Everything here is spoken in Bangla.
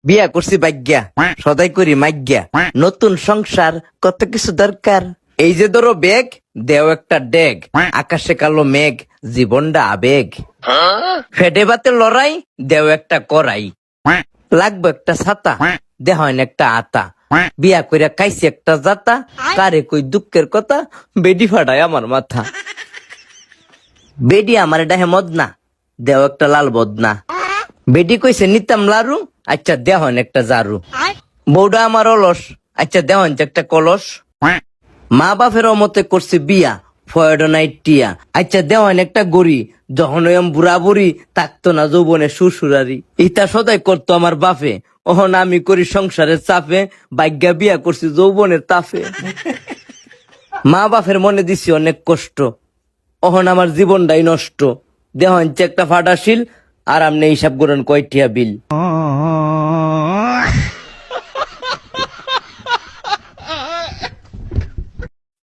বিয়া করছি ভাগ্যা, সদাই করি মাগ্যা, নতুন সংসার কত কিছু দরকার। এই যে ধরো ব্যাগ, দেও একটা ডেগ, আকাশে কালো মেঘ, জীবনটা আবেগ। ফেটে বাতে লড়াই, দেও একটা করাই, লাগবে একটা ছাতা, দেহন একটা আতা। বিয়া কইরা খাইছি একটা জাতা, কারে কই দুঃখের কথা, বেডি ফাটায় আমার মাথা। বেডি আমার ডাহে মদনা, দেও একটা লাল বদনা। বেডি কইছে নিতাম লারু, আচ্ছা দেহন একটা জারু। বউডা আমার অলস, আচ্ছা দেহন একটা কলস। মা বাপের মতে করছে বিয়া, ফয়ডো নাইট টিয়া, আচ্ছা দেওয়ান একটা গড়ি। যখন ওই বুড়া বুড়ি থাকতো না যৌবনে শ্বশুরারি, ইতা সদাই করতো আমার বাপে। ওহন আমি করি সংসারের চাপে, ভাগ্যা বিয়া করছি যৌবনের তাফে। মা বাপের মনে দিছি অনেক কষ্ট, ওহন আমার জীবনটাই নষ্ট। দেহন একটা ফাটাশিল, আর আমনে হিসাব করেন কয়টিয়া বিল।